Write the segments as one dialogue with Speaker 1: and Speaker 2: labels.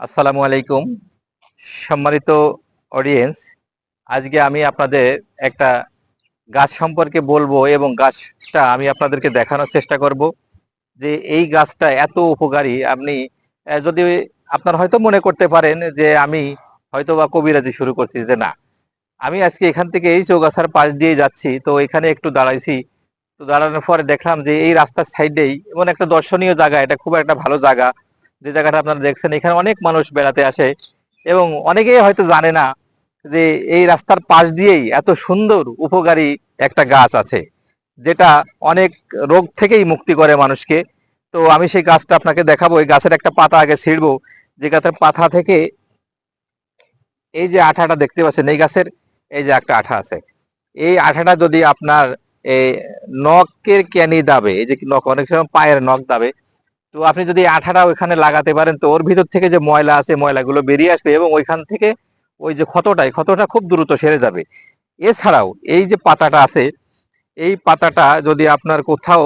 Speaker 1: আসসালামু আলাইকুম, সম্মানিত অডিয়েন্স। আজকে আমি আপনাদের একটা গাছ সম্পর্কে বলবো এবং গাছটা আমি আপনাদেরকে দেখানোর চেষ্টা করব যে এই গাছটা এত উপকারী। আপনি যদি আপনারা হয়তো মনে করতে পারেন যে আমি হয়তো বা কবিরাজি শুরু করছি, যে না, আমি আজকে এখান থেকে এই চৌগাছার পাশ দিয়ে যাচ্ছি, তো এখানে একটু দাঁড়াইছি। তো দাঁড়ানোর পরে দেখলাম যে এই রাস্তার সাইডেই এমন একটা দর্শনীয় জায়গা, এটা খুব একটা ভালো জায়গা। যে জায়গাটা আপনারা দেখছেন, এখানে অনেক মানুষ বেড়াতে আসে এবং অনেকেই হয়তো জানে না যে এই রাস্তার পাশ দিয়েই এত সুন্দর উপকারী একটা গাছ আছে, যেটা অনেক রোগ থেকেই মুক্তি করে মানুষকে। তো আমি সেই গাছটা আপনাকে দেখাবো। এই গাছের একটা পাতা আগে ছিঁড়বো। যে গাছের পাতা থেকে এই যে আঠাটা দেখতে পাচ্ছেন, এই গাছের এই যে একটা আঠা আছে, এই আঠাটা যদি আপনার এই নখের ক্যানি দাবে, এই যে নখ, অনেক সময় পায়ের নখ দাবে, তো আপনি যদি এই আঠাটা ওইখানে লাগাতে পারেন, তো ওর ভিতর থেকে যে ময়লা আছে ময়লাগুলো বেরিয়ে আসবে এবং ওইখান থেকে ওই যে ক্ষতটা খুব দ্রুত সেরে যাবে। এছাড়াও এই যে পাতাটা আছে, এই পাতাটা যদি আপনার কোথাও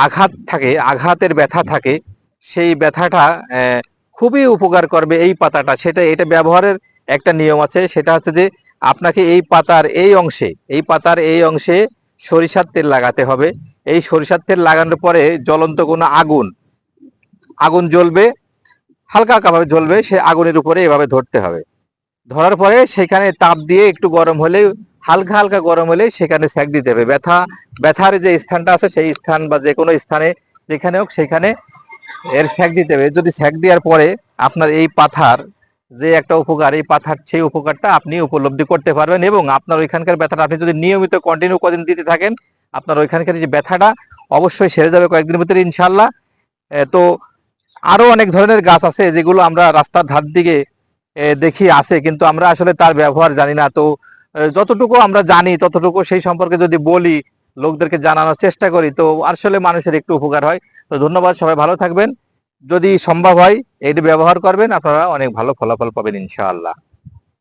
Speaker 1: আঘাত থাকে, আঘাতের ব্যথা থাকে, সেই ব্যথাটা খুবই উপকার করবে এই পাতাটা। এটা ব্যবহারের একটা নিয়ম আছে, সেটা হচ্ছে যে আপনাকে এই পাতার এই অংশে সরিষার তেল লাগাতে হবে। এই সরিষার তেল লাগানোর পরে জ্বলন্ত কোনো আগুন আগুন জ্বলবে, হালকা হালকাভাবে জ্বলবে, সে আগুনের উপরে এভাবে ধরতে হবে। ধরার পরে সেখানে তাপ দিয়ে একটু গরম হলে, হালকা হালকা গরম হলে সেখানে সেক দিতে হবে। ব্যথার যে স্থানটা আছে সেই স্থান বা যে কোনো স্থানে যেখানে হোক সেখানে এর সেক দিতে হবে। যদি সেক দেওয়ার পরে আপনার এই পাথার যে একটা উপকার, এই পাথার সেই উপকারটা আপনি উপলব্ধি করতে পারবেন এবং আপনার ওইখানকার ব্যথাটা আপনি যদি নিয়মিত কন্টিনিউ কদিন দিতে থাকেন, আপনার ওইখানকার যে ব্যথাটা অবশ্যই সেরে যাবে কয়েকদিনের ভিতরে ইনশাল্লাহ। তো আরো অনেক ধরনের গাছ আছে যেগুলো আমরা রাস্তার ধার দিকে দেখি আছে, কিন্তু আমরা আসলে তার ব্যবহার জানি না। তো যতটুকু আমরা জানি ততটুকু সেই সম্পর্কে যদি বলি, লোকদেরকে জানানোর চেষ্টা করি, তো আসলে মানুষের একটু উপকার হয়। তো ধন্যবাদ, সবাই ভালো থাকবেন। যদি সম্ভব হয় এটি ব্যবহার করবেন, আপনারা অনেক ভালো ফলাফল পাবেন ইনশাআল্লাহ।